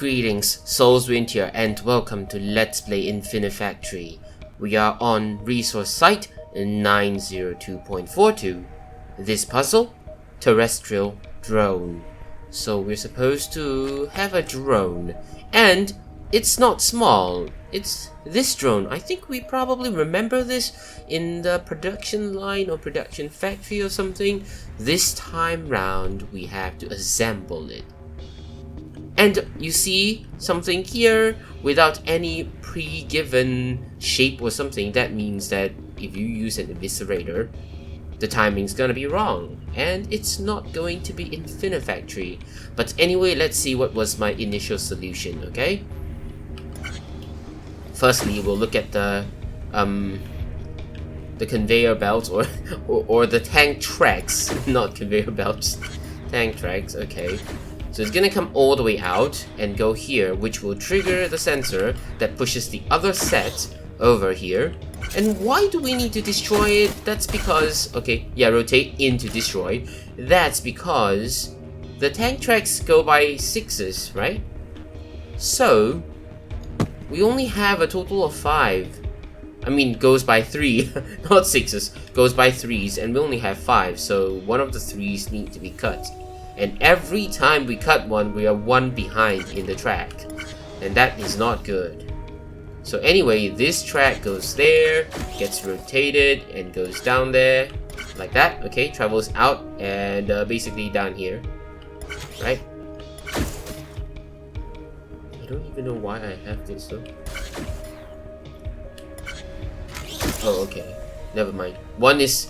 Greetings, Soulswind here, and welcome to Let's Play Infinifactory. We are on resource site 902.42. This puzzle, Terrestrial drone. So we're supposed to have a drone, and it's not small. It's this drone. I think we probably remember this in the production line or production factory or something. This time round, we have to assemble it. And you see something here without any pre-given shape or something. That means that if you use an eviscerator, the timing's gonna be wrong, and it's not going to be Infinifactory. But anyway, let's see what was my initial solution, okay? Firstly, we'll look at the conveyor belts or the tank tracks, not conveyor belts, tank tracks, okay. So it's gonna come all the way out and go here, which will trigger the sensor that pushes the other set over here. And why do we need to destroy it? That's because, okay, yeah, rotate in to destroy. That's because the tank tracks go by 6s, right? So we only have a total of 5. I mean, goes by 3, not 6s, goes by 3s, and we only have 5, so one of the 3s need to be cut. And every time we cut one, we are one behind in the track, and that is not good. So anyway, this track goes there, gets rotated, and goes down there, like that, okay, travels out, and basically down here, right? I don't even know why I have this though. Oh, okay, never mind. One is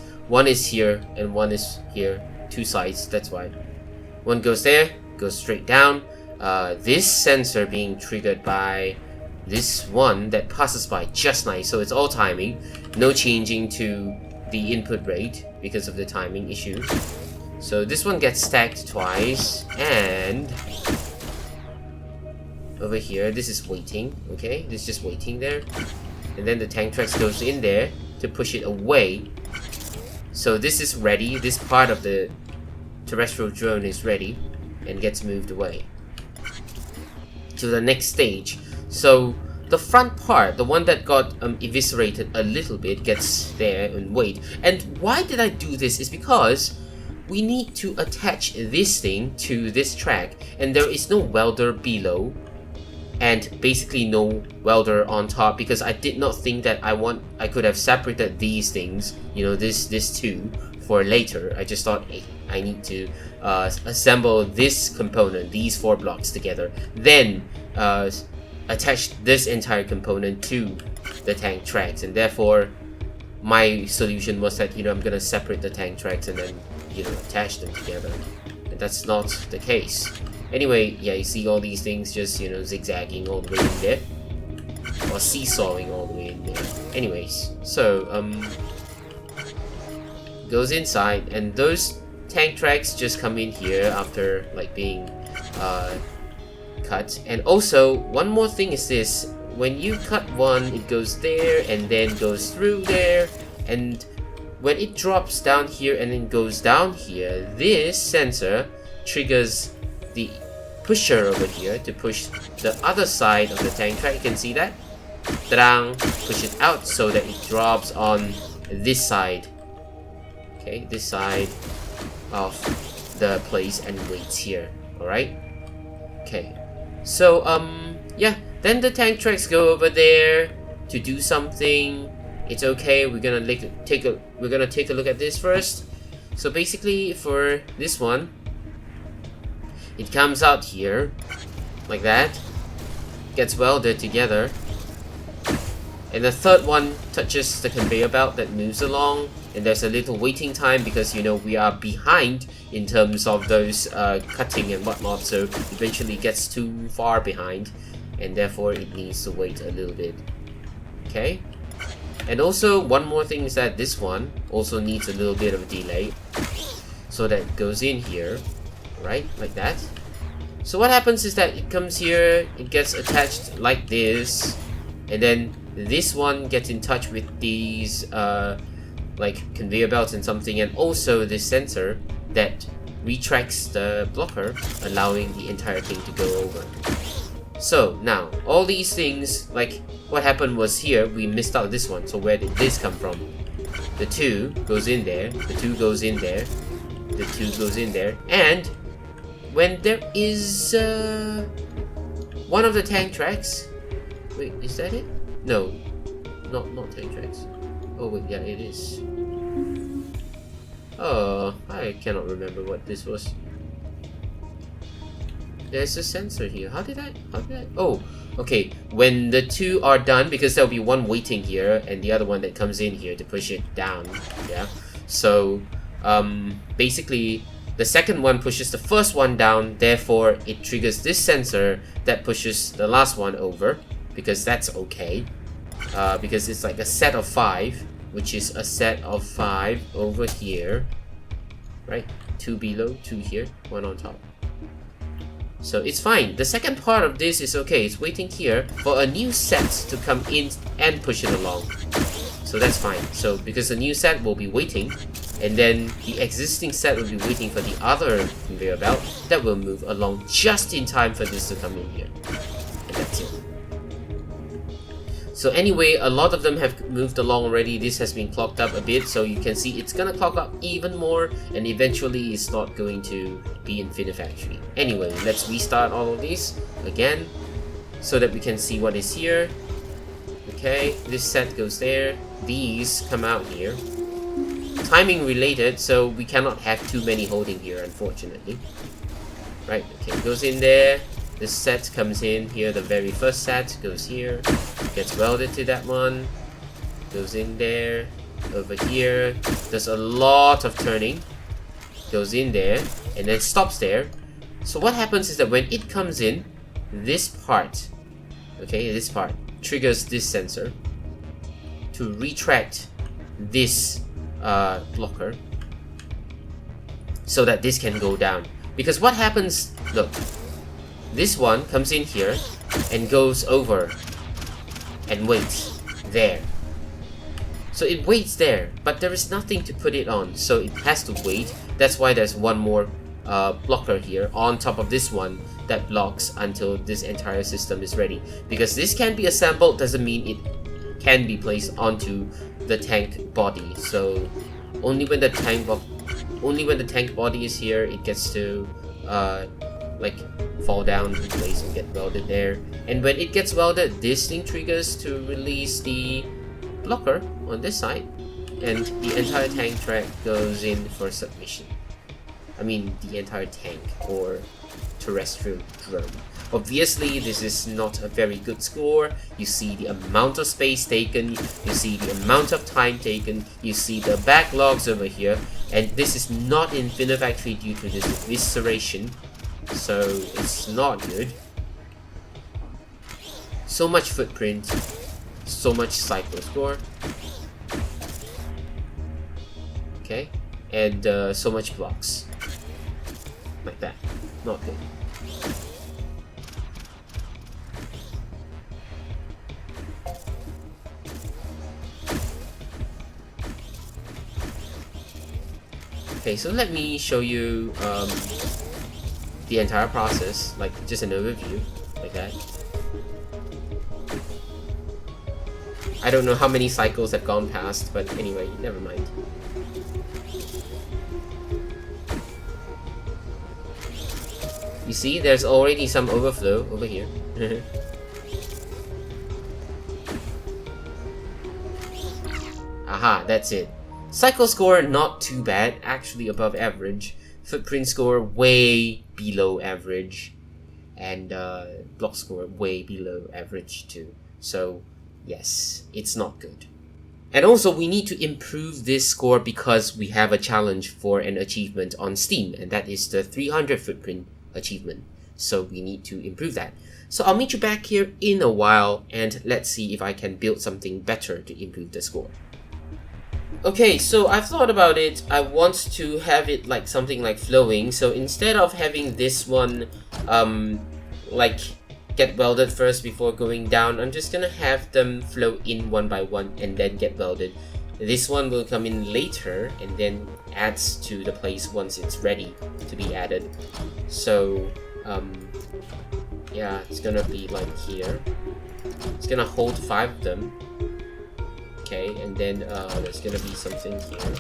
here, and one is here, 2 sides, that's why. One goes there, goes straight down. This sensor being triggered by this one that passes by just nice, so it's all timing. No changing to the input rate because of the timing issue. So this one gets stacked twice, and over here, this is waiting, okay? This is just waiting there. And then the tank tracks goes in there to push it away. So this is ready, this part of the terrestrial drone is ready and gets moved away to the next stage. So the front part, the one that got eviscerated a little bit, gets there and wait. And why did I do this is because we need to attach this thing to this track, and there is no welder below and basically no welder on top, because I did not think that I could have separated these things, you know, this two for later. I just thought, hey, I need to assemble this component, these 4 blocks together, then attach this entire component to the tank tracks. And therefore my solution was that, you know, I'm gonna separate the tank tracks and then, you know, attach them together, and that's not the case. Anyway, yeah, you see all these things just, you know, zigzagging all the way in there, or seesawing all the way in there. Anyways, so goes inside, and those tank tracks just come in here after like being cut. And also one more thing is this: when you cut one, it goes there and then goes through there, and when it drops down here and then goes down here, this sensor triggers the pusher over here to push the other side of the tank track. You can see that, ta-dang, push it out so that it drops on this side. Okay, this side of the place and waits here. Alright? Okay. So yeah, then the tank tracks go over there to do something. It's okay, we're gonna take a look at this first. So basically for this one, it comes out here like that, gets welded together, and the third one touches the conveyor belt that moves along. And there's a little waiting time because, you know, we are behind in terms of those cutting and whatnot, so eventually gets too far behind, and therefore it needs to wait a little bit. Okay? And also one more thing is that this one also needs a little bit of a delay, so that it goes in here, right? Like that. So what happens is that it comes here, it gets attached like this, and then this one gets in touch with these like conveyor belts and something, and also this sensor that retracts the blocker, allowing the entire thing to go over. So now, all these things, like what happened was here, we missed out this one. So where did this come from? The 2 goes in there, the 2 goes in there, the 2 goes in there, and when there is one of the tank tracks. Wait, is that it? No, not tank tracks. Oh wait, yeah, it is. Oh, I cannot remember what this was. There's a sensor here. How did I? Oh, okay. When the 2 are done, because there'll be one waiting here and the other one that comes in here to push it down. Yeah. So, basically, the second one pushes the first one down. Therefore, it triggers this sensor that pushes the last one over, because that's okay. Because it's like a set of 5, which is a set of 5 over here, right? 2 below, 2 here, 1 on top. So it's fine. The second part of this is okay. It's waiting here for a new set to come in and push it along. So that's fine. So because the new set will be waiting, and then the existing set will be waiting for the other conveyor belt that will move along just in time for this to come in here. And that's it. So anyway, a lot of them have moved along already. This has been clogged up a bit, so you can see it's gonna clog up even more, and eventually it's not going to be Infinifactory. Anyway, let's restart all of these again so that we can see what is here. Okay, this set goes there. These come out here. Timing related, so we cannot have too many holding here, unfortunately. Right, okay, goes in there. This set comes in here, the very first set goes here, gets welded to that one, goes in there, over here, does a lot of turning, goes in there, and then stops there. So what happens is that when it comes in, this part, okay, this part, triggers this sensor to retract this blocker so that this can go down. Because what happens, look, this one comes in here and goes over and waits there. So it waits there, but there is nothing to put it on, so it has to wait. That's why there's one more blocker here on top of this one that blocks until this entire system is ready. Because this can be assembled doesn't mean it can be placed onto the tank body. So only when the tank body is here, it gets to like fall down in place and get welded there. And when it gets welded, this thing triggers to release the blocker on this side, and the entire tank track goes in for submission. I mean, the entire tank or terrestrial drone. Obviously, this is not a very good score. You see the amount of space taken, you see the amount of time taken, you see the backlogs over here, and this is not Infinifactory due to this evisceration, so it's not good. So much footprint, so much cycle score, okay, and so much blocks, like that, not good. Okay, so let me show you the entire process, like just an overview, like that. I don't know how many cycles have gone past, but anyway, never mind. You see, there's already some overflow over here. Aha, that's it. Cycle score, not too bad, actually above average. Footprint score, way below average. And block score, way below average too. So, yes, it's not good. And also, we need to improve this score because we have a challenge for an achievement on Steam, and that is the 300 footprint achievement. So we need to improve that. So I'll meet you back here in a while, and let's see if I can build something better to improve the score. Okay, so I've thought about it. I want to have it like something like flowing. So instead of having this one like get welded first before going down, I'm just gonna have them flow in one by one and then get welded. This one will come in later and then adds to the place once it's ready to be added. So Yeah, it's gonna be like here. It's gonna hold 5 of them. Okay, and then there's gonna be something here.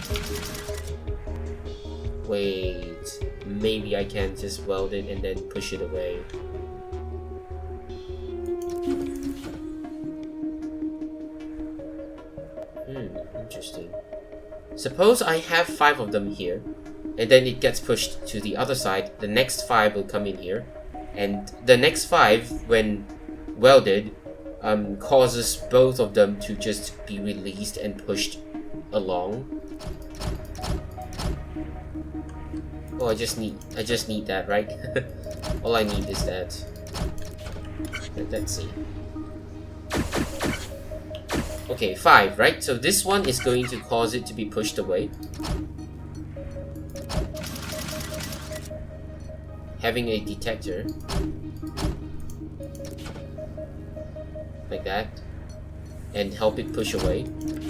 Wait, maybe I can just weld it and then push it away. Interesting. Suppose I have 5 of them here, and then it gets pushed to the other side. The next 5 will come in here, and the next 5, when welded, causes both of them to just be released and pushed along. Oh, I just need that, right? All I need is that. Let's see. Okay, 5, right? So this one is going to cause it to be pushed away. Having a detector. Like that. And help it push away.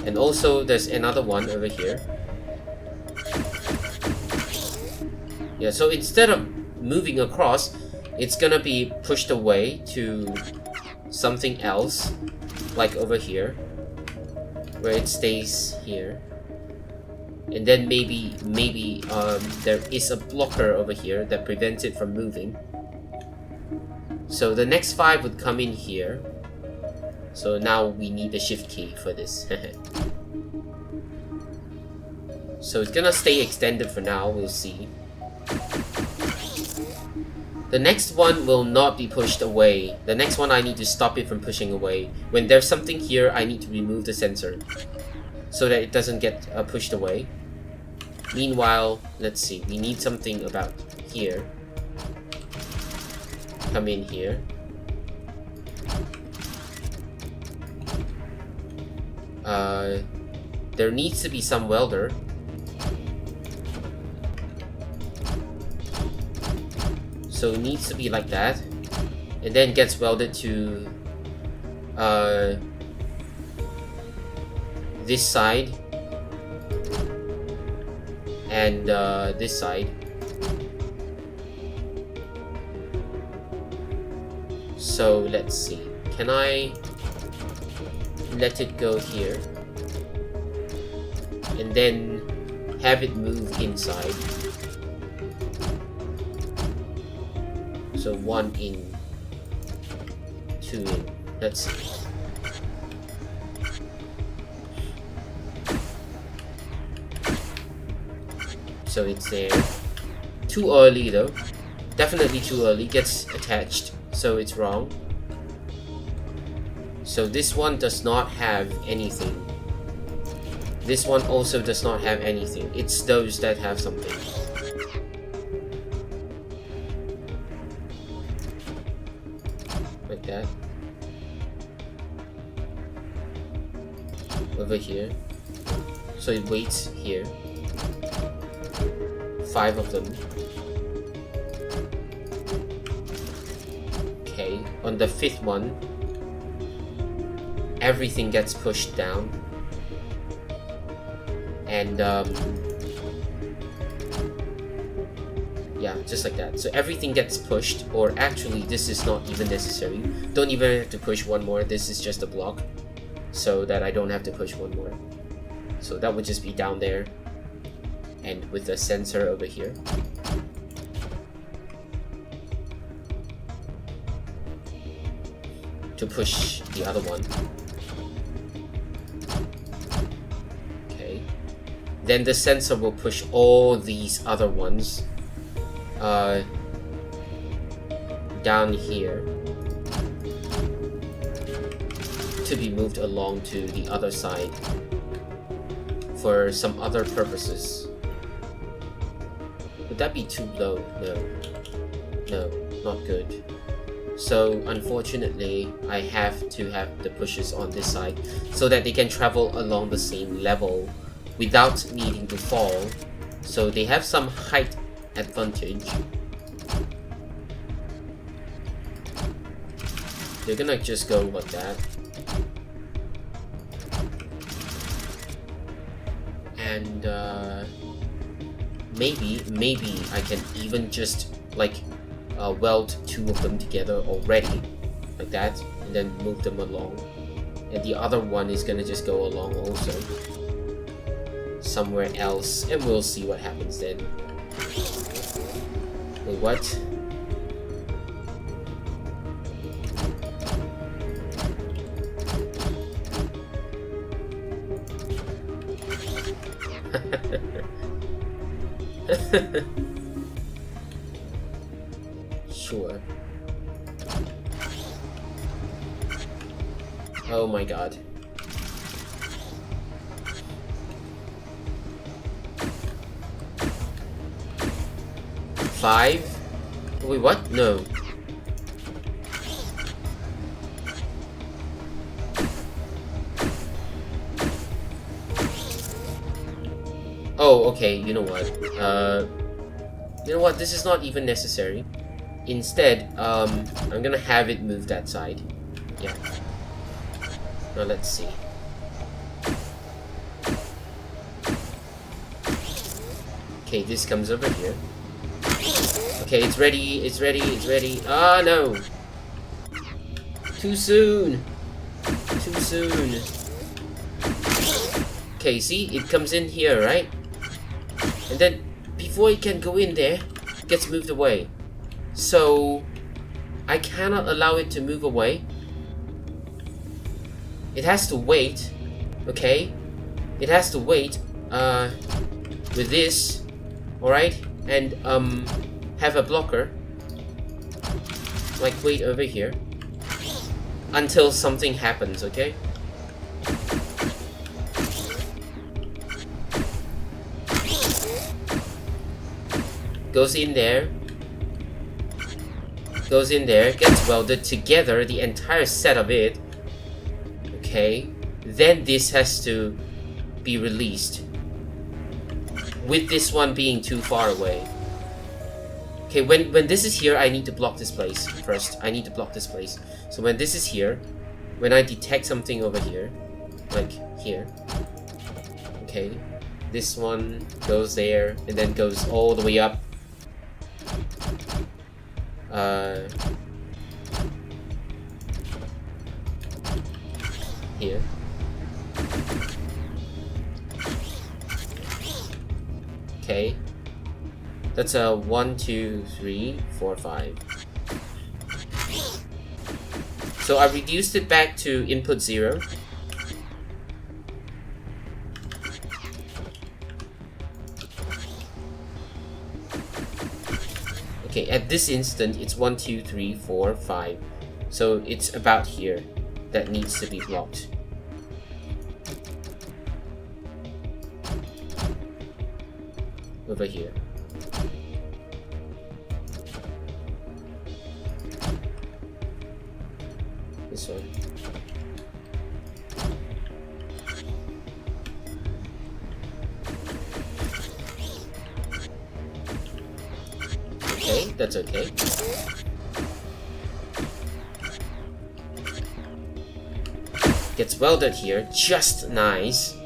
And also, there's another one over here. Yeah, so instead of moving across, it's gonna be pushed away to something else. Like over here. Where it stays here, and then maybe there is a blocker over here that prevents it from moving. So the next 5 would come in here. So now we need a shift key for this. So it's gonna stay extended for now. We'll see. The next one will not be pushed away. The next one I need to stop it from pushing away. When there's something here, I need to remove the sensor so that it doesn't get pushed away. Meanwhile, let's see. We need something about here. Come in here. There needs to be some welder. So it needs to be like that, and then gets welded to this side and this side. So let's see. Can I let it go here and then have it move inside? So 1 in, 2 in. Let's see. So it's there. Too early though. Definitely too early. Gets attached. So it's wrong. So this one does not have anything. This one also does not have anything. It's those that have something. Like that. Over here. So it waits here. 5 of them. Okay, on the 5th one, everything gets pushed down. And yeah, just like that. So everything gets pushed, or actually this is not even necessary. Don't even have to push one more. This is just a block, so that I don't have to push one more. So that would just be down there, and with the sensor over here. To push the other one. Okay. Then the sensor will push all these other ones down here to be moved along to the other side for some other purposes. Would that be too low? No. No, not good. So unfortunately, I have to have the pushes on this side so that they can travel along the same level without needing to fall. So they have some height advantage. They're gonna just go like that. And maybe I can even just like weld two of them together already, like that, and then move them along. And the other one is gonna just go along also, somewhere else, and we'll see what happens then. Wait, what? Sure. Oh my god. Five? Wait, what? No. Oh, okay, you know what? This is not even necessary. Instead, I'm gonna have it move that side. Yeah. Now let's see. Okay, this comes over here. Okay, it's ready, it's ready, it's ready. Ah, no! Too soon! Too soon. Okay, see? It comes in here, right? And then, before it can go in there, it gets moved away. So, I cannot allow it to move away. It has to wait, okay? It has to wait, with this, alright? And, have a blocker. Like, wait over here. Until something happens, okay? Goes in there. Goes in there, gets welded together, the entire set of it. Okay, then this has to be released. With this one being too far away. Okay, when this is here, I need to block this place first. I need to block this place. So when this is here, when I detect something over here, like here, okay, this one goes there and then goes all the way up. Here. Okay. That's a 1, 2, 3, 4, 5. So I reduced it back to input 0. Okay, at this instant, it's 1, 2, 3, 4, 5. So it's about here that needs to be blocked. Over here. This one. Okay, that's okay. Gets welded here, just nice.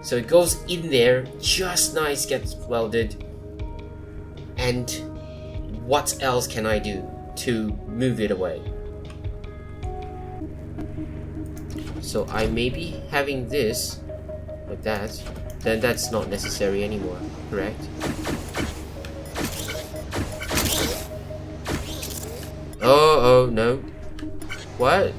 So it goes in there, just nice, gets welded. And what else can I do to move it away? So I may be having this like that, then that's not necessary anymore, correct? Oh, no. What?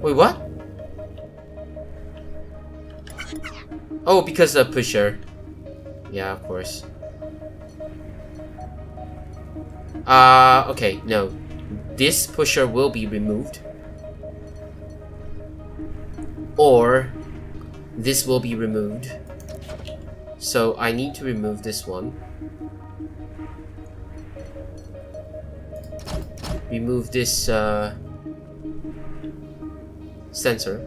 Wait, what? Oh, because of pusher. Yeah, of course. Okay, no. This pusher will be removed. Or this will be removed. So I need to remove this one. Remove this sensor.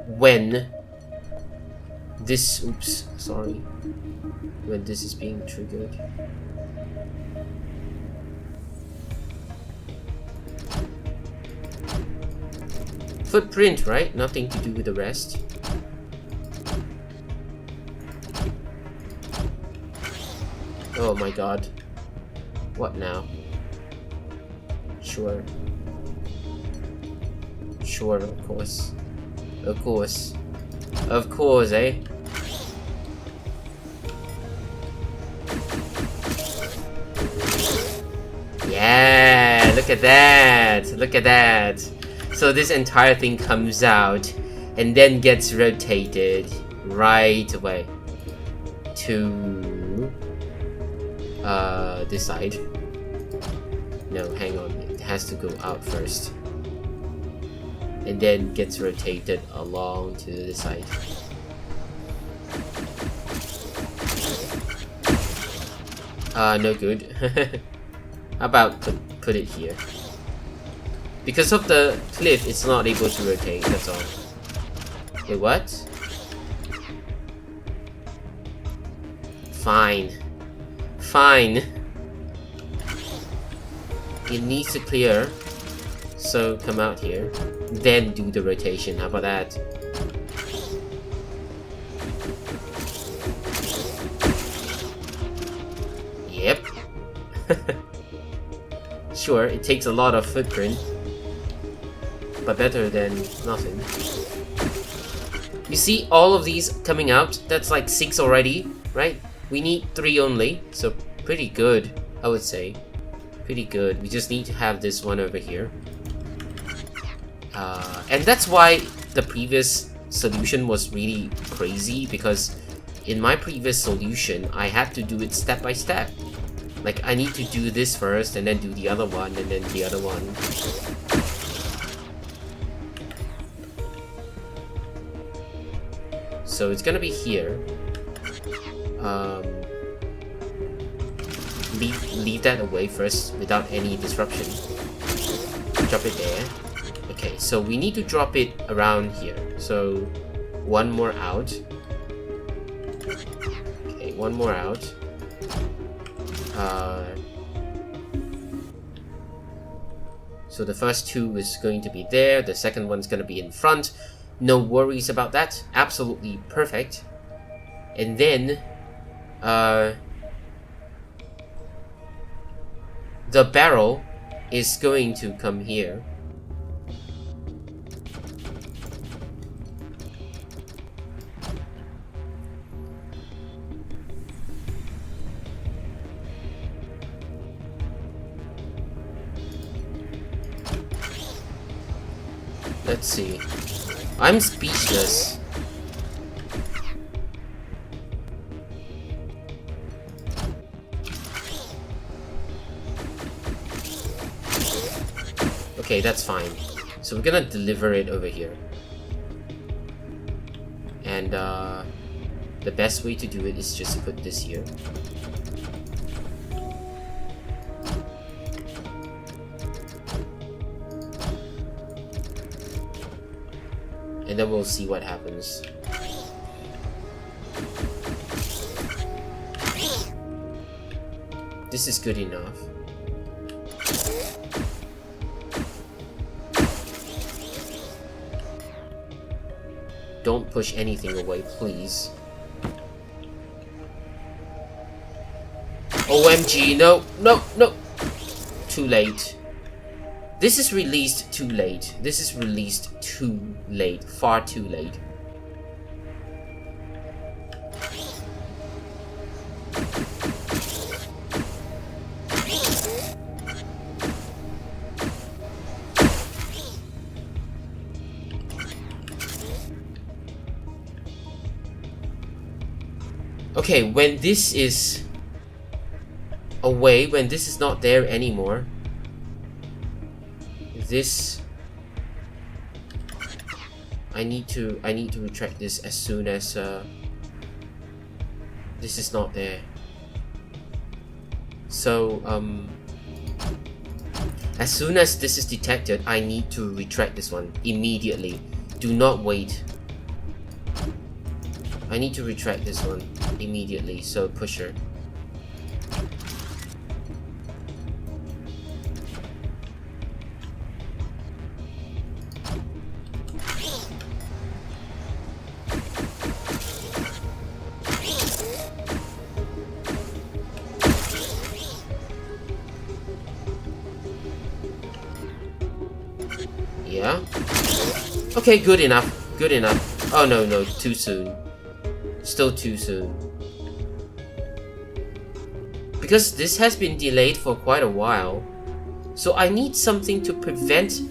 When this, oops, sorry, when this is being triggered. footprint, right? Nothing to do with the rest. Oh my god. What now? Sure. Sure, of course. Of course. Of course, eh? Yeah, look at that. Look at that. So this entire thing comes out and then gets rotated right away to this side. No, hang on. It has to go out first. And then gets rotated along to the side. No good. How about put it here? Because of the cliff, it's not able to rotate, that's all. Wait, what? Fine. Fine. It needs to clear. So come out here. Then do the rotation. How about that? Yep. Sure, it takes a lot of footprint. But better than nothing. You see all of these coming out? That's like 6 already, right? We need 3 only. So pretty good, I would say. Pretty good. We just need to have this one over here. And that's why the previous solution was really crazy, because in my previous solution, I had to do it step by step. Like, I need to do this first, and then do the other one, and then the other one. So it's gonna be here. Leave that away first without any disruption. Drop it there. Okay, so we need to drop it around here. So one more out. Okay, one more out. So the first 2 is going to be there. The second one's going to be in front. No worries about that. Absolutely perfect. And then the barrel is going to come here. Let's see. I'm speechless. Okay, that's fine. So we're gonna deliver it over here. And the best way to do it is just put this here. And then we'll see what happens. This is good enough. Don't push anything away, please. OMG, no, no, no! Too late. This is released too late. This is released too late. Far too late. Okay, when this is away, when this is not there anymore, this I need to retract this as soon as this is not there. So as soon as this is detected, I need to retract this one immediately. Do not wait. I need to retract this one immediately, so pusher. on. Okay, good enough. Good enough. Oh no, no, too soon. Still too soon. Because this has been delayed for quite a while, so I need something to prevent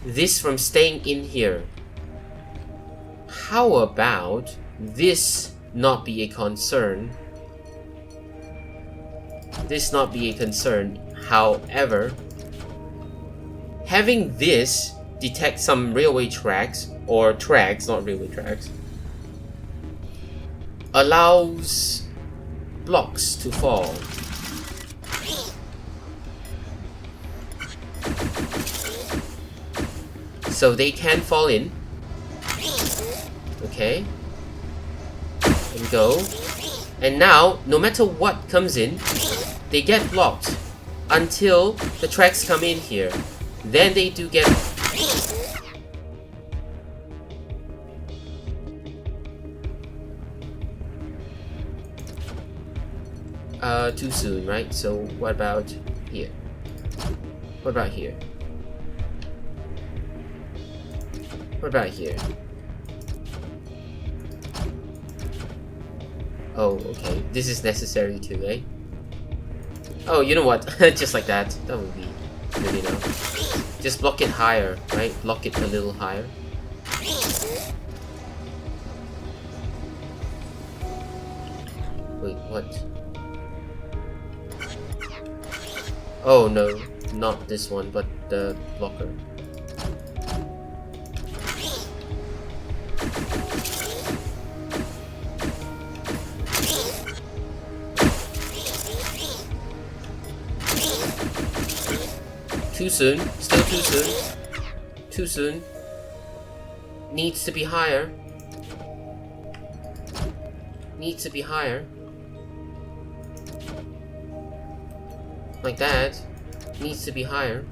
this from staying in here. How about this not be a concern? This not be a concern. However, having this detect some railway tracks, or tracks, not railway tracks, allows blocks to fall. So they can fall in. Okay. And go. And now, no matter what comes in, they get blocked until the tracks come in here. Then they do get... too soon, right? So what about here? What about here? What about here? Oh, okay. This is necessary too, eh? Oh, you know what? Just like that. That would be good enough. Just block it higher, right? Block it a little higher. Wait, what? Oh no, not this one, but the blocker. Too soon. Still too soon. Too soon. Needs to be higher. Needs to be higher. Like that. Needs to be higher.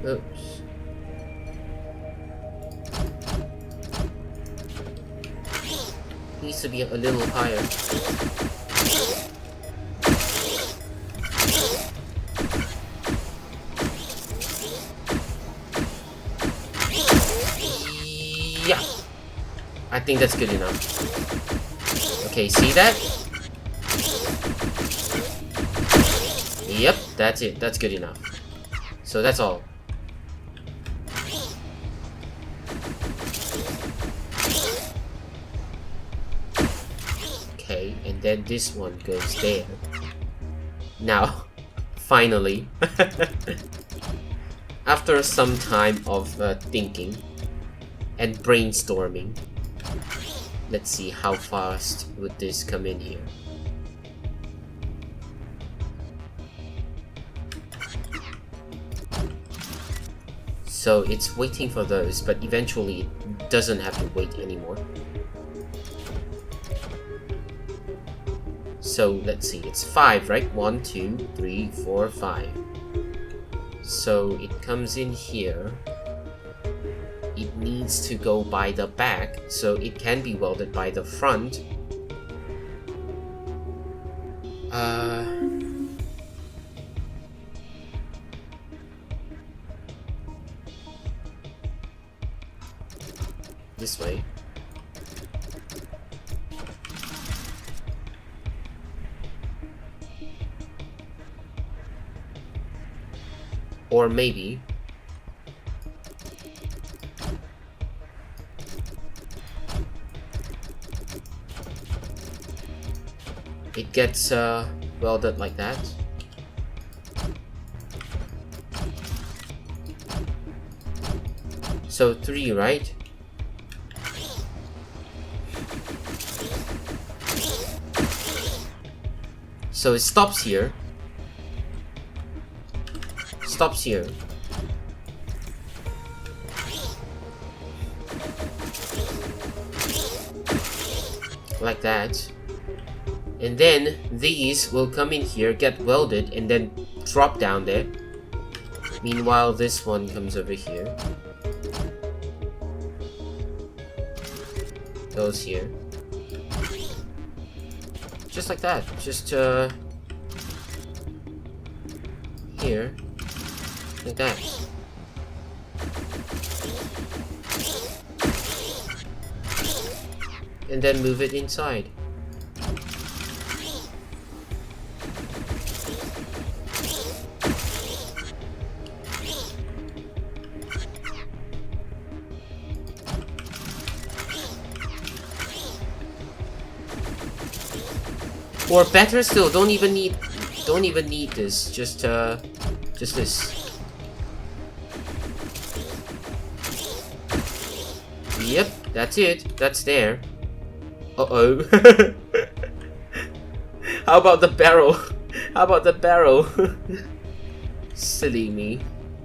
Oops. Needs to be a little higher. Yeah. I think that's good enough. Okay, see that? Yep, that's it. That's good enough. So that's all. Okay, and then this one goes there. Now, finally, after some time of thinking and brainstorming, let's see how fast would this come in here. So it's waiting for those, but eventually it doesn't have to wait anymore. So let's see, it's 5, right? 1, 2, 3, 4, 5. So it comes in here. It needs to go by the back, so it can be welded by the front. This way. Or maybe it gets welded like that. So 3, right? So it stops here. Stops here. Like that. And then these will come in here, get welded, and then drop down there. Meanwhile, this one comes over here. Goes here. Just like that. Just here. Like that. and then move it inside. Or better still, don't even need this. Just this. Yep, that's it. That's there. Uh-oh. How about the barrel? How about the barrel? Silly me.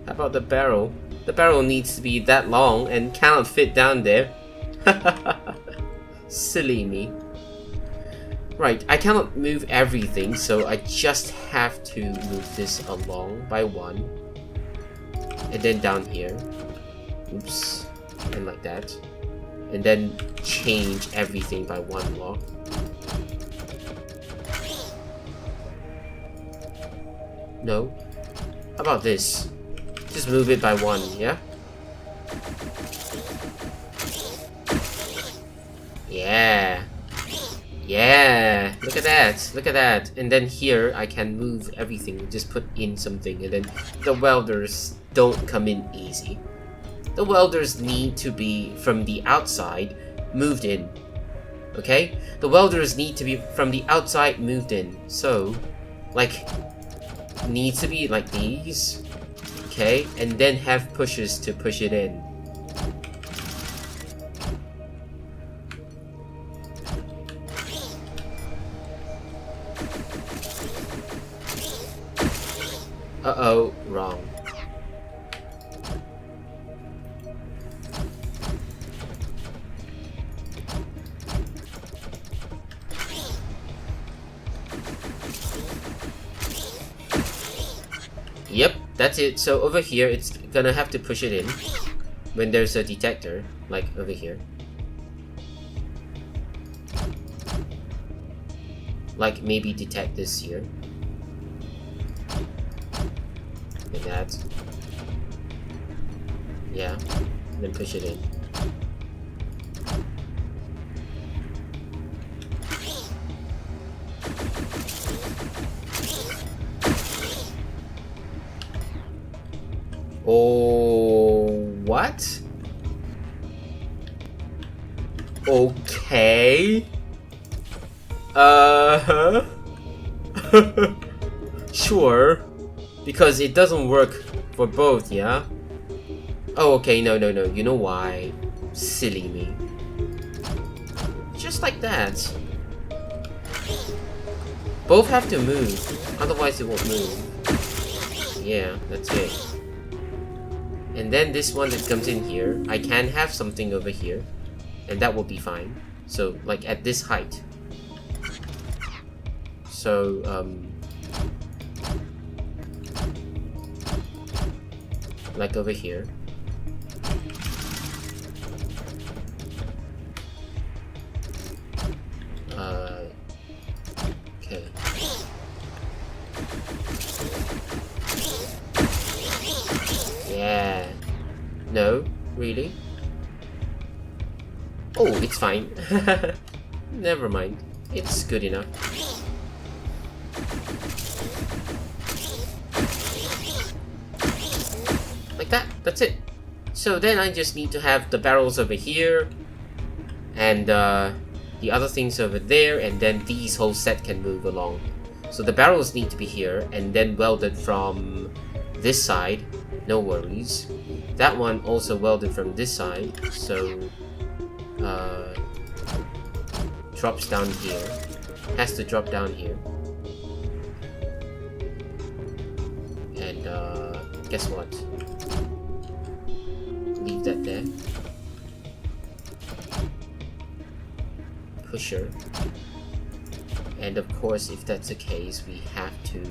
How about the barrel? The barrel needs to be that long and cannot fit down there. Silly me. Right, I cannot move everything, so I just have to move this along by one. And then down here. Oops. And like that. And then change everything by one block. No. How about this? Just move it by one, yeah? Yeah. Yeah, look at that, look at that. And then here I can move everything, just put in something, and then the welders don't come in easy. The welders need to be from the outside moved in. Okay? The welders need to be from the outside moved in. So, like, needs to be like these. Okay? And then have pushers to push it in. Uh-oh, wrong. Yep, that's it. So over here, it's gonna have to push it in when there's a detector, like over here. Like maybe detect this here. Like that. Yeah, and then push it in. Oh, what? Okay. Sure. Because it doesn't work for both, yeah? Oh, okay, no. You know why? Silly me. Just like that. Both have to move, otherwise it won't move. Yeah, that's it. And then this one that comes in here, I can have something over here, and that will be fine. So, like at this height. So, like over here. Okay. Yeah. No, really? Oh, it's fine. Never mind. It's good enough. Like that. That's it. So then I just need to have the barrels over here, and the other things over there, and then these whole set can move along. So the barrels need to be here, and then welded from this side. No worries. That one also welded from this side, so drops down here. Has to drop down here. And guess what? Leave that there. Pusher. And of course, if that's the case, we have to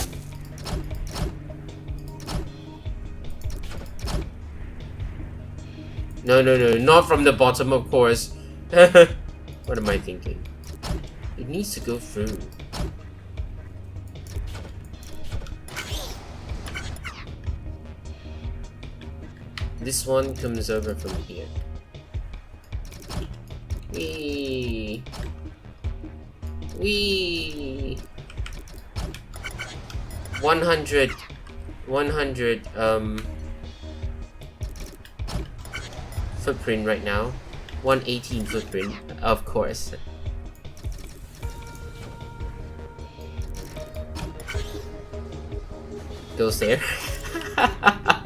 No, not from the bottom, of course. What am I thinking? It needs to go through. This one comes over from here. Wee. Wee. 100 footprint right now. 118 footprint, of course. Goes there.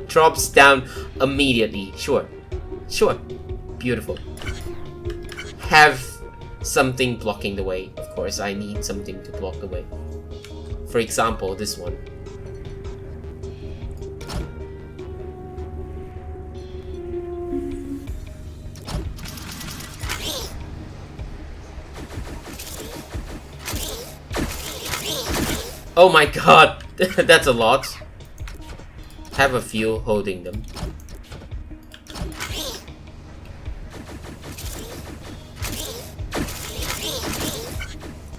Drops down immediately. Sure. Beautiful. Have something blocking the way. Of course, I need something to block the way. For example, this one. Oh my god, that's a lot. Have a few holding them.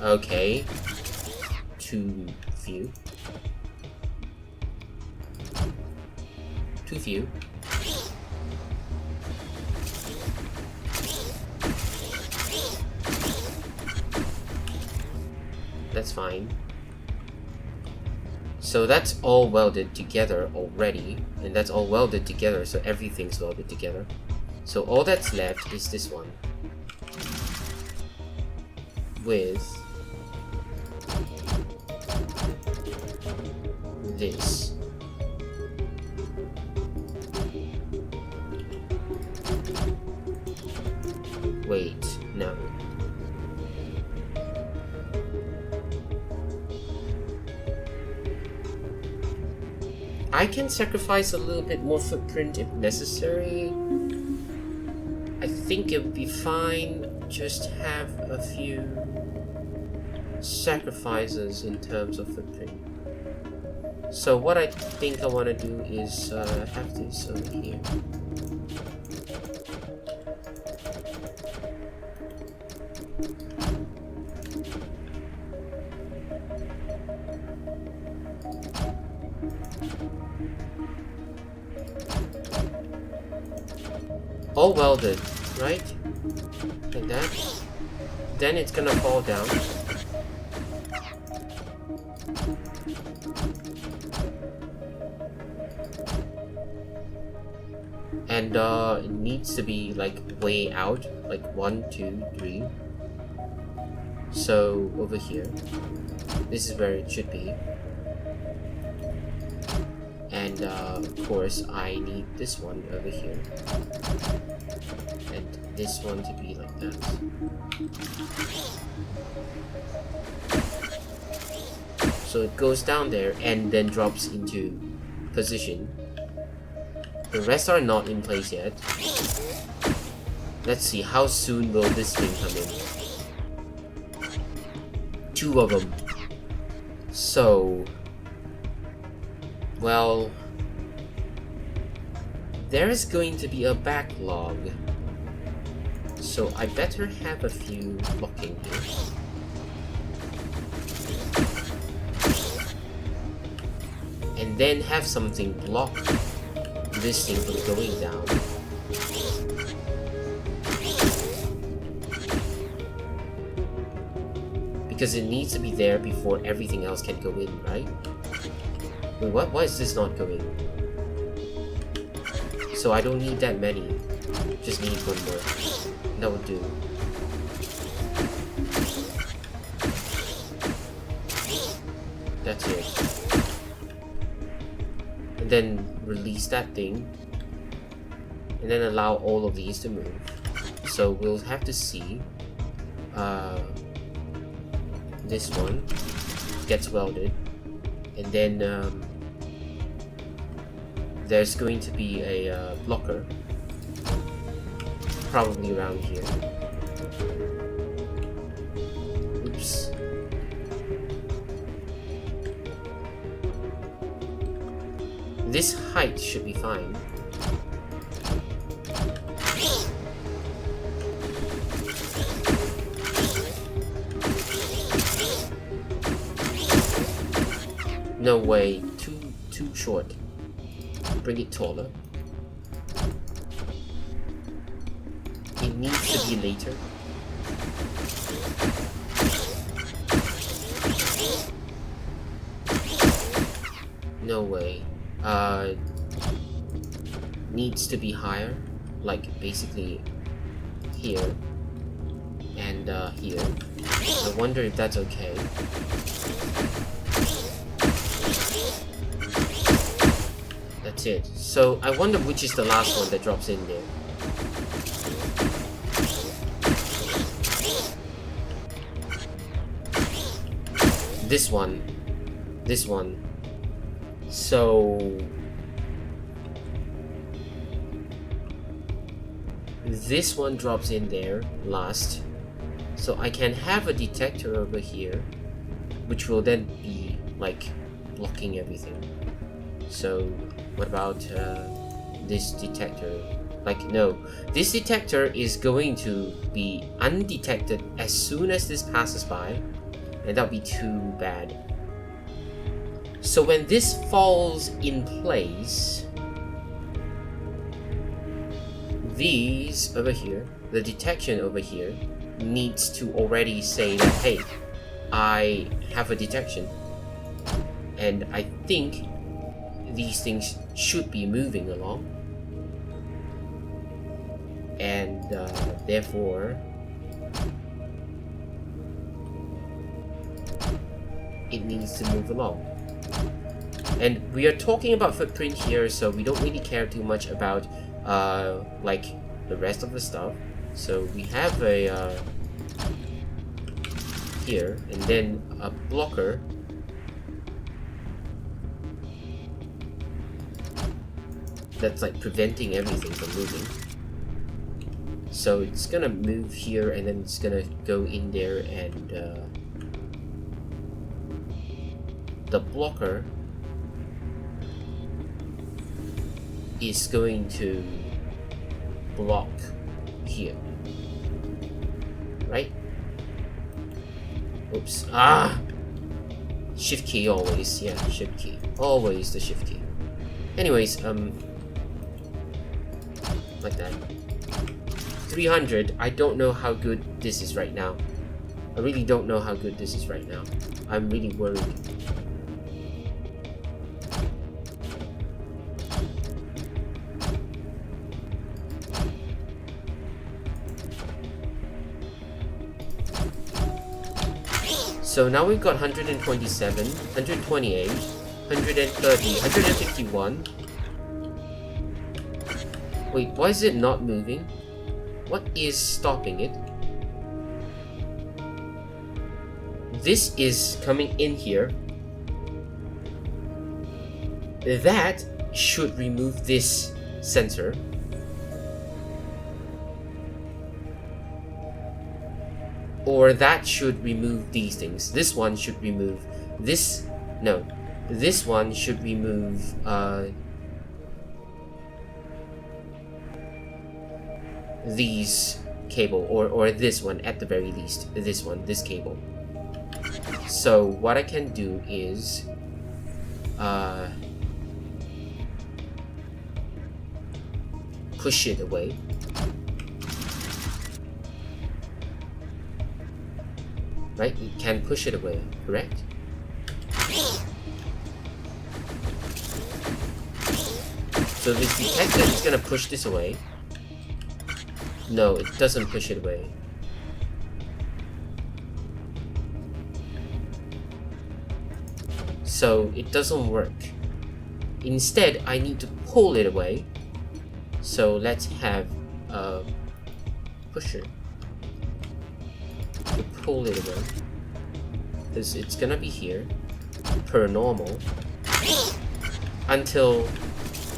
Okay. Too few. That's fine. So that's all welded together already, and that's all welded together, so everything's welded together. So all that's left is this one. With this. Wait, no. I can sacrifice a little bit more footprint if necessary. I think it would be fine. Just have a few sacrifices in terms of footprint. So what I think I want to do is have this over here. All welded, right? Like that. Then it's gonna fall down. And it needs to be like way out, like 1, 2, 3. So over here, this is where it should be. And of course I need this one over here. And this one to be like that. So it goes down there and then drops into position. The rest are not in place yet. Let's see, how soon will this thing come in? 2 of them. So, well, there is going to be a backlog. So I better have a few blocking here. And then have something block this thing from going down. Because it needs to be there before everything else can go in, right? Wait, what? Why is this not going? So I don't need that many. Just need one more. That would do. That's it. And then release that thing. And then allow all of these to move. So we'll have to see. This one gets welded. And then there's going to be a blocker. Probably around here. Oops. This height should be fine. No way, too short. Bring it taller. It needs to be later. No way. Needs to be higher. Like, basically here. And, here. I wonder if that's okay. That's it. So, I wonder which is the last one that drops in there. This one. This one. So... this one drops in there last. So I can have a detector over here, which will then be, like, blocking everything. So, what about this detector? Like, no. This detector is going to be undetected as soon as this passes by, and that'll be too bad. So when this falls in place, these over here, the detection over here, needs to already say that, hey, I have a detection. And I think these things should be moving along. And therefore, it needs to move along. And we are talking about footprint here, so we don't really care too much about like the rest of the stuff. So we have a here, and then a blocker that's like preventing everything from moving. So it's gonna move here, and then it's gonna go in there, and the blocker is going to block here, right? Oops. Shift key always. Yeah, shift key. Always the shift key. Anyways, like that. 300. I don't know how good this is right now. I really don't know how good this is right now. I'm really worried. So now we've got 127, 128, 130, 151. Wait, why is it not moving? What is stopping it? This is coming in here. That should remove this sensor. Or that should remove these things. This one should remove this. No, this one should remove these cable, or this one at the very least. This one, this cable. So what I can do is push it away. Right? We can push it away, correct? So this detector is gonna push this away. No, it doesn't push it away. So it doesn't work. Instead, I need to pull it away. So let's have a pusher to pull it away, because it's gonna be here per normal until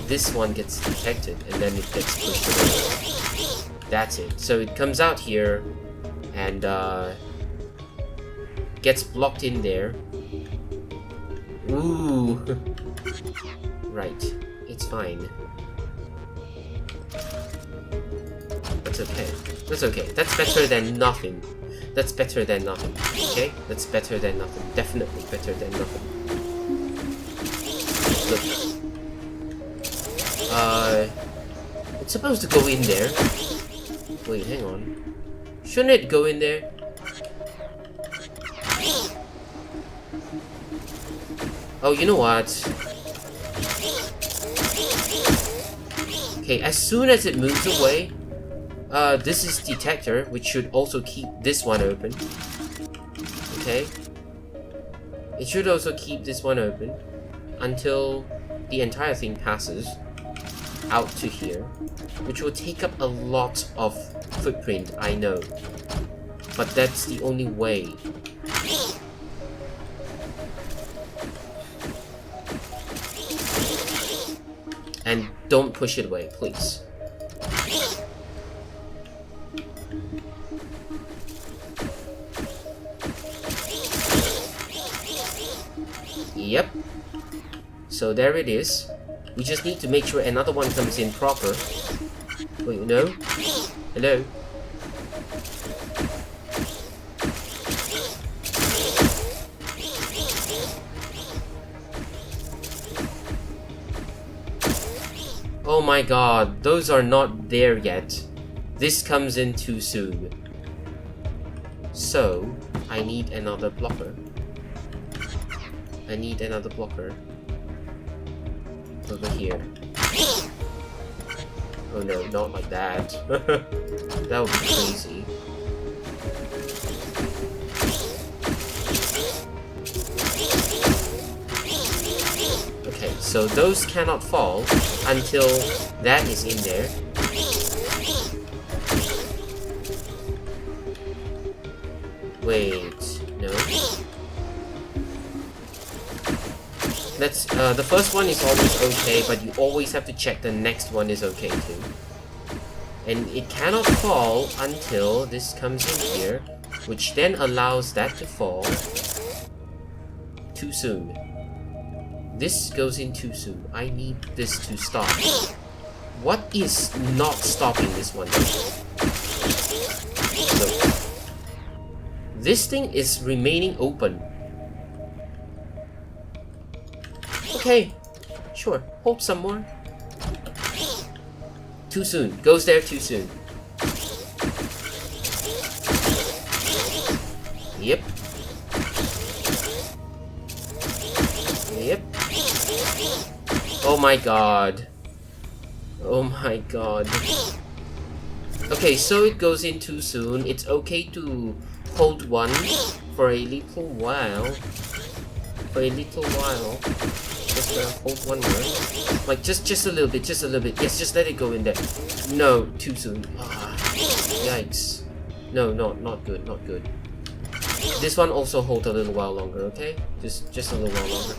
this one gets detected, and then it gets pushed away. That's it. So it comes out here and gets blocked in there. Ooh. Right. It's fine. That's okay. That's okay. That's better than nothing. That's better than nothing. Okay? That's better than nothing. Definitely better than nothing. Look. It's supposed to go in there. Wait, hang on. Shouldn't it go in there? Oh, you know what? Okay, as soon as it moves away, this is detector, which should also keep this one open. Okay. It should also keep this one open until the entire thing passes out to here, which will take up a lot of footprint, I know. But that's the only way. And don't push it away, please. Yep. So there it is. We just need to make sure another one comes in proper. Wait, no? Hello? Oh my god, those are not there yet. This comes in too soon. So, I need another blocker. I need another blocker. Over here. Oh no, not like that. That would be crazy. Okay, so those cannot fall until that is in there. Wait, no. Let's, the first one is always okay, but you always have to check the next one is okay too. And it cannot fall until this comes in here, which then allows that to fall too soon. This goes in too soon. I need this to stop. What is not stopping this one? So, this thing is remaining open. Okay, sure, hold some more. Too soon, goes there too soon. Yep. Yep. Oh my god. Oh my god. Okay, so it goes in too soon. It's okay to hold one for a little while. For a little while. Just hold one more. Like, just a little bit, just a little bit. Yes, just let it go in there. No, too soon. Ah, yikes. No, not good, not good. This one also hold a little while longer, okay? Just a little while longer.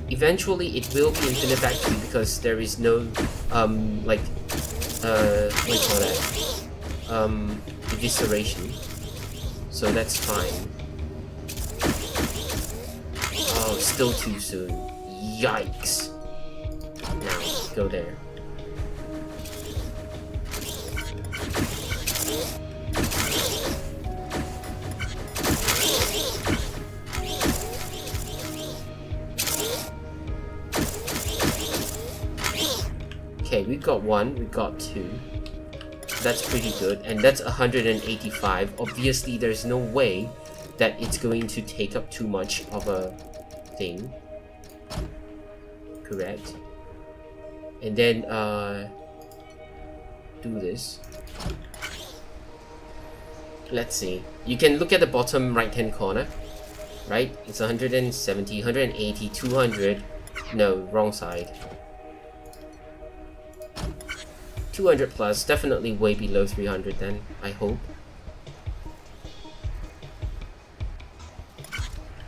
Eventually, it will be Infinifactory because there is no, like, what do you call that? Evisceration. So that's fine. Oh, still too soon. Yikes. Now, go there. Okay, we got one, we got two. That's pretty good, and that's 185. Obviously, there's no way that it's going to take up too much of a thing. Correct. And then, do this. Let's see. You can look at the bottom right-hand corner, right? It's 170, 180, 200. No, wrong side. 200 plus, definitely way below 300 then, I hope.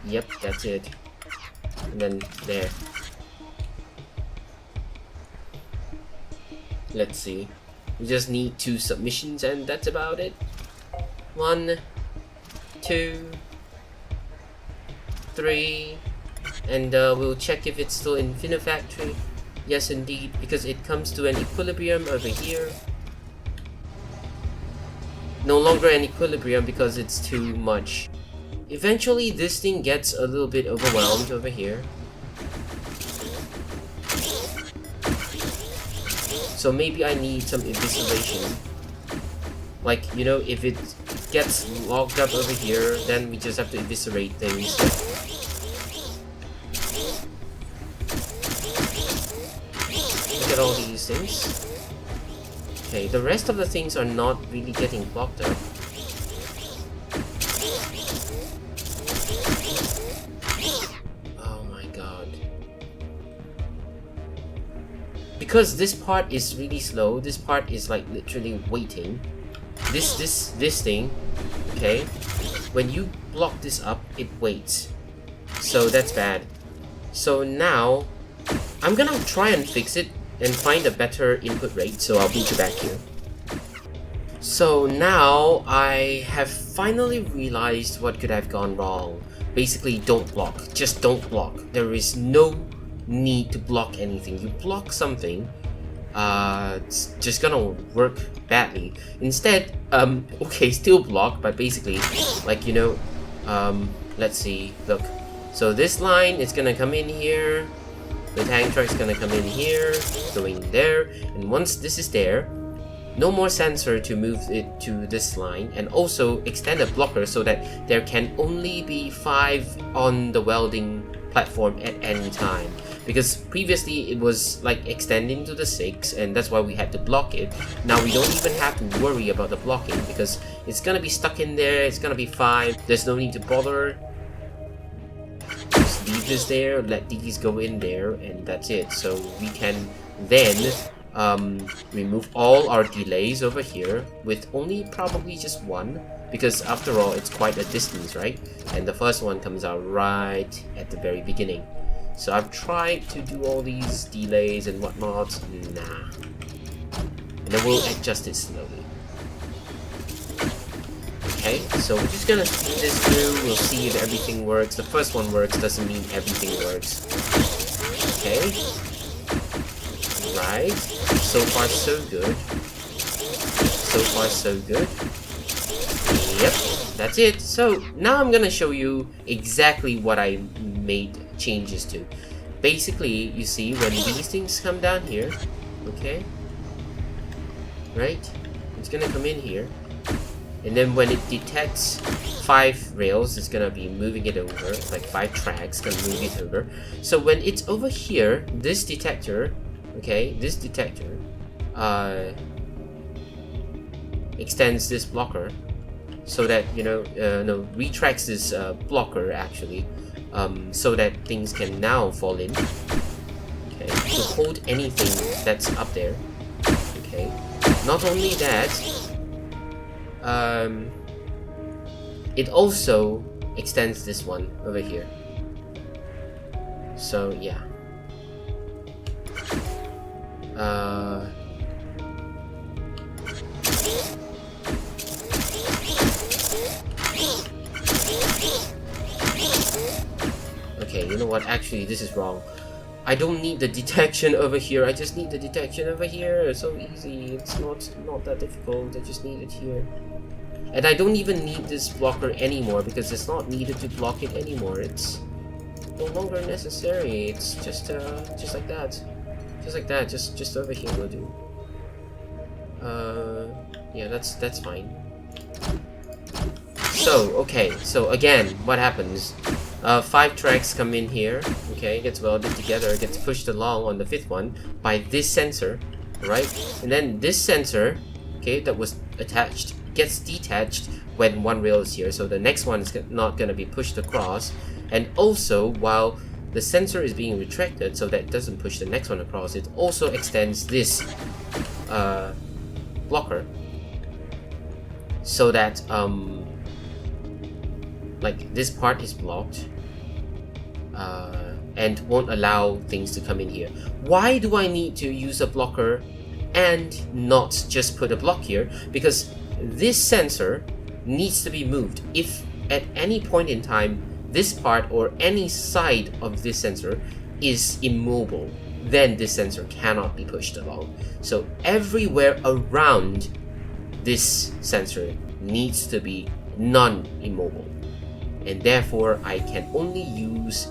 Yep, that's it. And then there. Let's see. We just need 2 submissions and that's about it. 1, 2, 3, and we'll check if it's still in Infinifactory. Yes, indeed, because it comes to an equilibrium over here. No longer an equilibrium because it's too much. Eventually, this thing gets a little bit overwhelmed over here. So maybe I need some evisceration. Like, you know, if it gets locked up over here, then we just have to eviscerate things. at all these things. Okay, the rest of the things are not really getting blocked though. Oh my god. Because this part is really slow, this part is like literally waiting. This thing, okay, when you block this up, it waits. So that's bad. So now, I'm gonna try and fix it and find a better input rate, so I'll beat you back here. So now, I have finally realized what could have gone wrong. Basically, don't block. Just don't block. There is no need to block anything. You block something, it's just gonna work badly. Instead, okay, still block, but basically, like, you know, let's see, look. So this line is gonna come in here, the tank truck's gonna come in here, going there, and once this is there, no more sensor to move it to this line, and also extend a blocker so that there can only be 5 on the welding platform at any time. Because previously it was like extending to the 6, and that's why we had to block it. Now we don't even have to worry about the blocking because it's gonna be stuck in there, it's gonna be 5, there's no need to bother. Just leave this there, let these go in there, and that's it. So we can then remove all our delays over here with only probably just 1, because after all it's quite a distance, right? And the first one comes out right at the very beginning. So I've tried to do all these delays and whatnot, nah. And then we'll adjust it slowly. Okay, so we're just gonna see this through, we'll see if everything works. The first one works doesn't mean everything works. Okay. Right, so far so good. So far so good. Yep, that's it. So now I'm gonna show you exactly what I made changes to. Basically, you see when these things come down here, okay, right, it's gonna come in here, and then when it detects 5 rails, it's gonna be moving it over, like 5 tracks, gonna move it over. So when it's over here, this detector, okay, this detector extends this blocker so that, you know, no, retracts this blocker actually, so that things can now fall in, okay, to hold anything that's up there, okay. Not only that, it also extends this one over here. So yeah. Okay, you know what? Actually, this is wrong. I don't need the detection over here. I just need the detection over here. It's so easy. It's not that difficult. I just need it here. And I don't even need this blocker anymore because it's not needed to block it anymore. It's no longer necessary. It's just like that. Just like that. Just over here will do. Yeah, that's fine. So, okay. So again, what happens? 5 tracks come in here, okay, gets welded together, gets pushed along on the 5th one by this sensor, right? And then this sensor, okay, that was attached, gets detached when 1 rail is here, so the next one is not going to be pushed across. And also, while the sensor is being retracted so that it doesn't push the next one across, it also extends this blocker so that like this part is blocked and won't allow things to come in here. Why do I need to use a blocker and not just put a block here? Because this sensor needs to be moved. If at any point in time this part or any side of this sensor is immobile, then this sensor cannot be pushed along. So everywhere around this sensor needs to be non-immobile, and therefore I can only use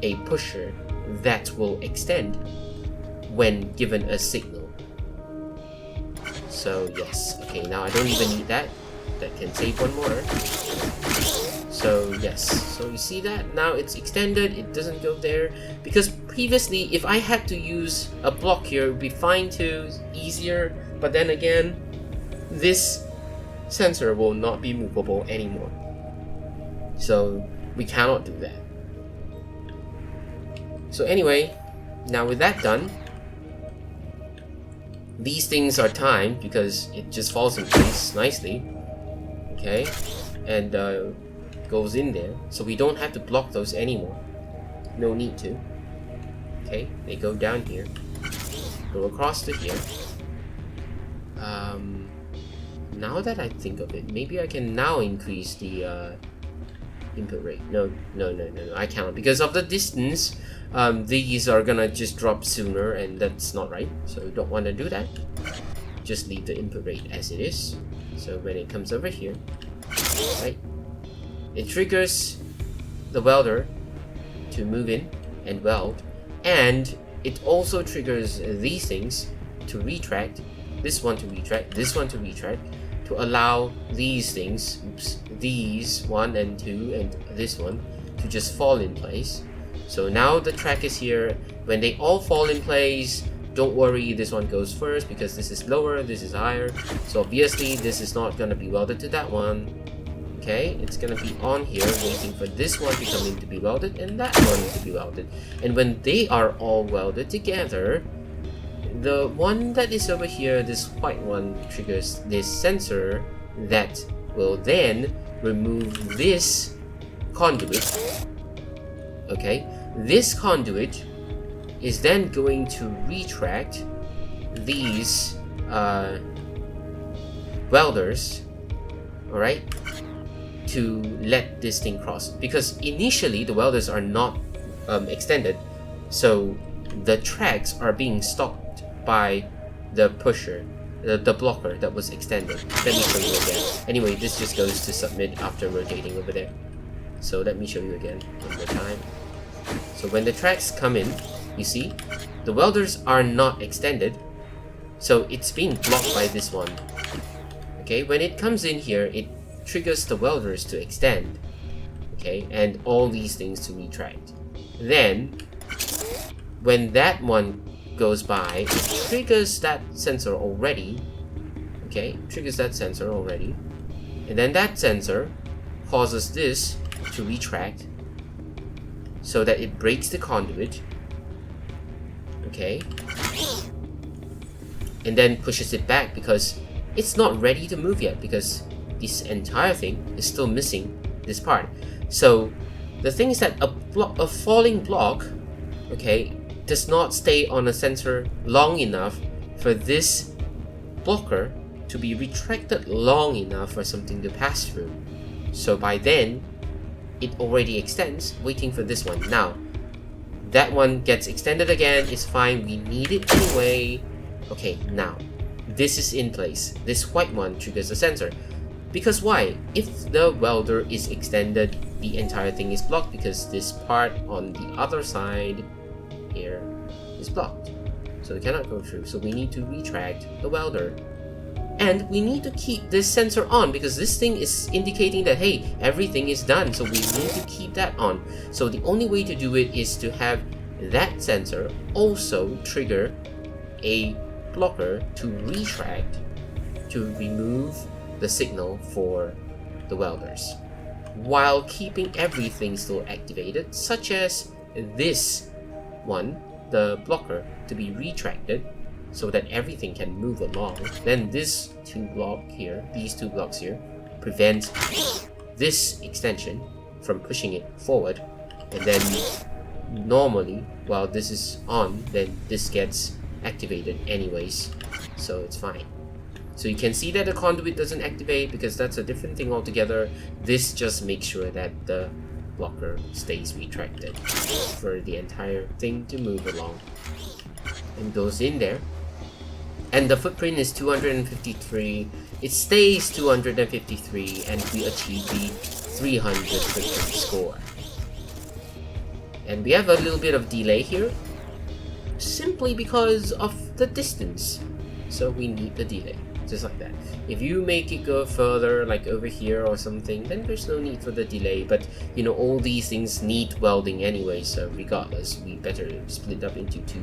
a pusher that will extend when given a signal. So yes, okay, now I don't even need that. That can save 1 more. So yes, so you see that now it's extended, it doesn't go there, because previously if I had to use a block here, it would be fine too, easier, but then again, this sensor will not be movable anymore. So we cannot do that. So anyway, now with that done, these things are timed because it just falls in place nicely. Okay, and goes in there, so we don't have to block those anymore. No need to. Okay, they go down here, go across to here. Now that I think of it, maybe I can now increase the input rate. No, I cannot because of the distance. These are gonna just drop sooner, and that's not right. So don't want to do that. Just leave the input rate as it is. So when it comes over here, right, it triggers the welder to move in and weld, and it also triggers these things to retract, this one to retract, this one to retract, to allow these things, these 1 and 2 and this one to just fall in place. So now the track is here. When they all fall in place, don't worry, this one goes first because this is lower, this is higher. So obviously this is not gonna be welded to that one. Okay, it's gonna be on here waiting for this one to come in to be welded and that one to be welded. And when they are all welded together, the one that is over here, this white one, triggers this sensor that will then remove this conduit. Okay, this conduit is then going to retract these welders, alright, to let this thing cross, because initially the welders are not extended, so the tracks are being stopped by the pusher, the blocker that was extended. Let me show you again. Anyway, this just goes to submit after rotating over there. So let me show you again one more time. So when the tracks come in, you see, the welders are not extended, so it's being blocked by this one. Okay, when it comes in here, it triggers the welders to extend. Okay, and all these things to retract. Then, when that one goes by, it triggers that sensor already. Okay, triggers that sensor already. And then that sensor causes this to retract so that it breaks the conduit. Okay, and then pushes it back because it's not ready to move yet, because this entire thing is still missing this part. So the thing is that a falling block, okay, does not stay on a sensor long enough for this blocker to be retracted long enough for something to pass through. So by then it already extends, waiting for this one. Now that one gets extended again, it's fine, we need it anyway. Okay, now this is in place. This white one triggers the sensor. Because why? If the welder is extended, the entire thing is blocked because this part on the other side here is blocked. So it cannot go through. So we need to retract the welder. And we need to keep this sensor on because this thing is indicating that, hey, everything is done. So we need to keep that on. So the only way to do it is to have that sensor also trigger a blocker to retract, to remove the signal for the welders, while keeping everything still activated, such as this one, the blocker, to be retracted so that everything can move along. Then this these two blocks here prevent this extension from pushing it forward, and then normally while this is on, then this gets activated anyways, so it's fine. So you can see that the conduit doesn't activate because that's a different thing altogether. This just makes sure that the blocker stays retracted for the entire thing to move along and goes in there. And the footprint is 253. It stays 253, and we achieve the 300 footprint score. And we have a little bit of delay here, simply because of the distance. So we need the delay. just like that. If you make it go further, like over here or something, then there's no need for the delay. But you know, all these things need welding anyway, so regardless, we better split up into 2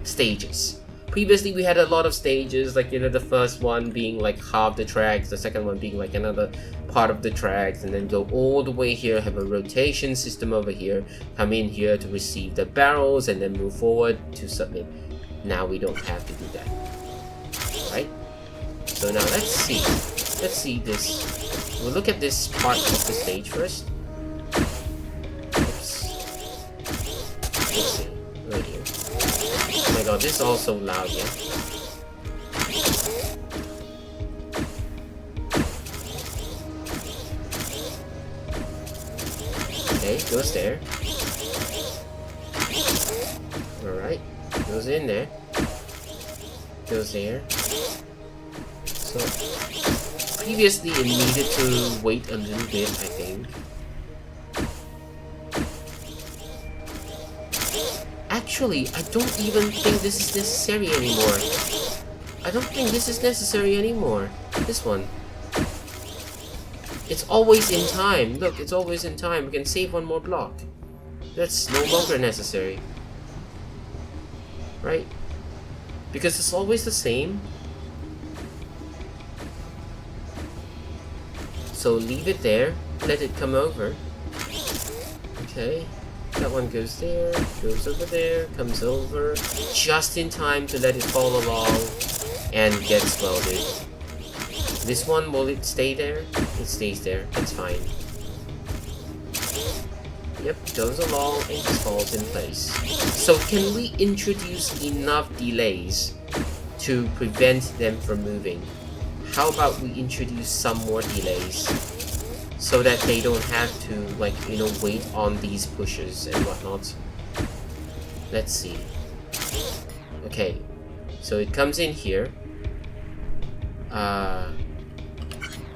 stages. Previously we had a lot of stages, like, you know, the first one being like half the tracks, the second one being like another part of the tracks, and then go all the way here, have a rotation system over here, come in here to receive the barrels, and then move forward to submit. Now we don't have to do that, right? So now let's see this. We'll look at this part of the stage first. Oops. Let's see, right here. Oh my god, this is also loud, yeah? Okay, goes there. Alright, goes in there. Goes there. So, previously it needed to wait a little bit, I think. Actually, I don't even think this is necessary anymore. I don't think this is necessary anymore. This one. It's always in time. Look, it's always in time. We can save 1 more block. That's no longer necessary. Right? Because it's always the same. So leave it there. Let it come over. Okay. That one goes there, goes over there, comes over, just in time to let it fall along, and gets welded. This one, will it stay there? It stays there, that's fine. Yep, goes along and just falls in place. So can we introduce enough delays to prevent them from moving? How about we introduce some more delays? So that they don't have to, like, you know, wait on these pushes and whatnot. Let's see. Okay, so it comes in here.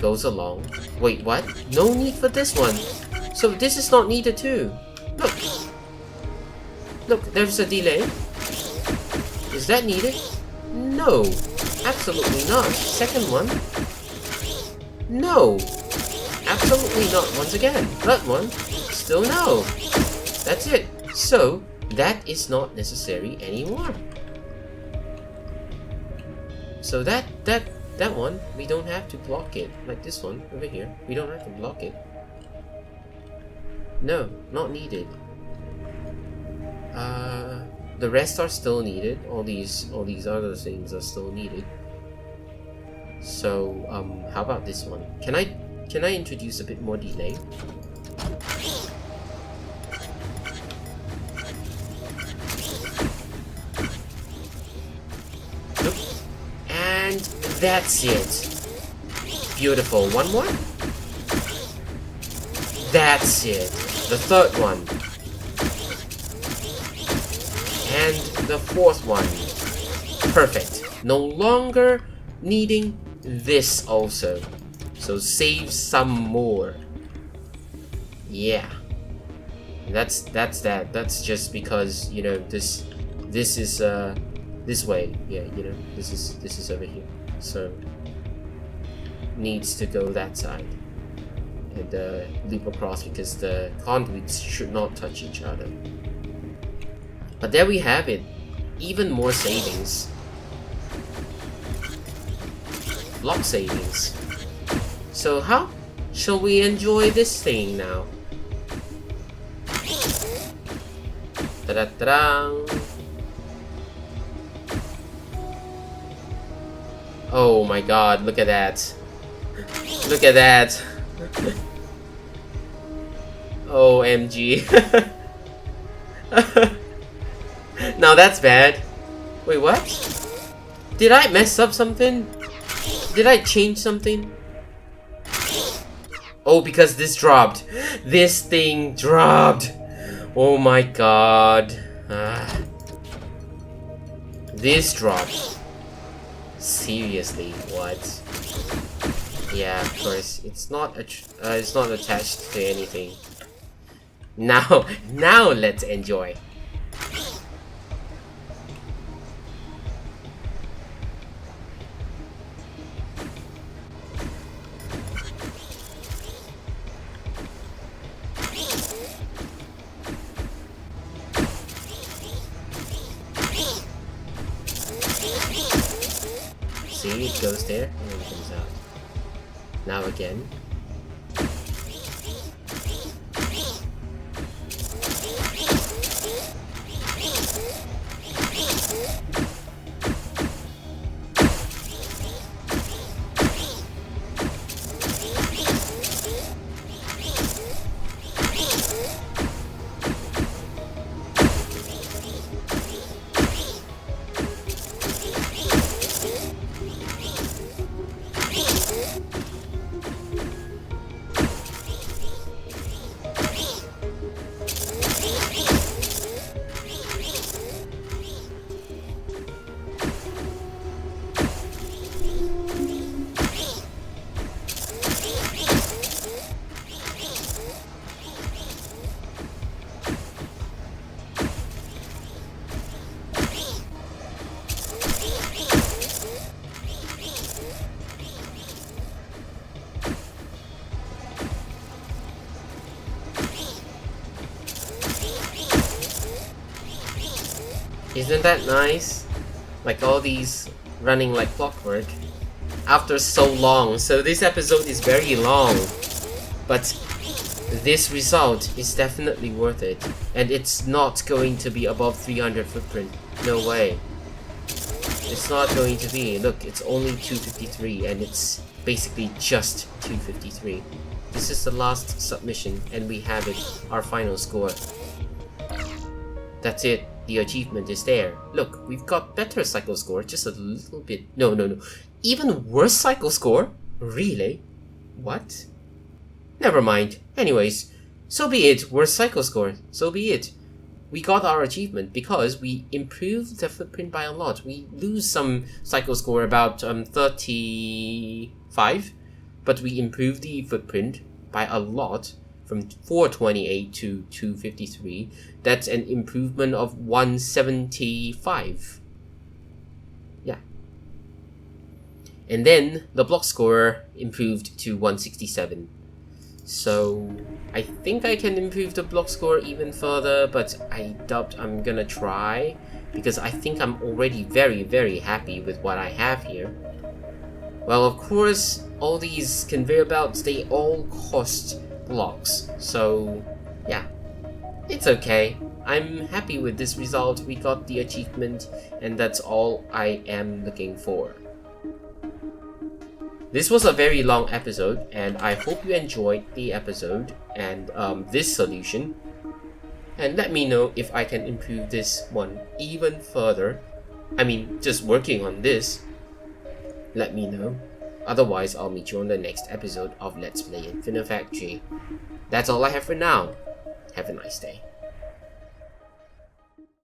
Goes along. Wait, what? No need for this one. So this is not needed too. Look. Look, there's a delay. Is that needed? No. Absolutely not. Second one. No. Absolutely not. Once again, that one, still no. That's it. So, that is not necessary anymore. So that one, we don't have to block it. Like this one, over here, we don't have to block it. No, not needed. The rest are still needed. All these other things are still needed. So, how about this one? Can I introduce a bit more delay? Nope. And that's it. Beautiful. One more? That's it. The third one. And the fourth one. Perfect. No longer needing this also. So save some more. Yeah. That's that. That's just because, you know, this is this way. Yeah, you know, this is over here. So needs to go that side. And loop across because the conduits should not touch each other. But there we have it. Even more savings. Block savings. So how shall we enjoy this thing now? Ta-da-da-da! Oh my god, look at that. Look at that. OMG. Now that's bad. Wait, what? Did I mess up something? Did I change something? Oh, because this dropped. This thing dropped. Oh my god. This dropped. Seriously, what? Yeah, of course. It's not attached to anything. Now let's enjoy. See, it goes there and then it comes out. Now again. Isn't that nice? Like all these running like clockwork after so long. So this episode is very long, but this result is definitely worth it, and it's not going to be above 300 footprint. No way. It's not going to be. Look, it's only 253 and it's basically just 253. This is the last submission and we have it, our final score. That's it. The achievement is there. Look, we've got better cycle score, just a little bit. No. Even worse cycle score? Really? What? Never mind. Anyways, so be it. Worse cycle score. So be it. We got our achievement because we improved the footprint by a lot. We lose some cycle score about 35, but we improved the footprint by a lot. From 428 to 253, that's an improvement of 175. Yeah. And then the block score improved to 167. So I think I can improve the block score even further, but I doubt I'm gonna try because I think I'm already very, very happy with what I have here. Well, of course, all these conveyor belts, they all cost blocks, so yeah, it's okay. I'm happy with this result. We got the achievement and that's all I am looking for. This was a very long episode and I hope you enjoyed the episode and this solution, and let me know if I can improve this one even further. I mean, just working on this, let me know. Otherwise, I'll meet you on the next episode of Let's Play Infinifactory. That's all I have for now. Have a nice day.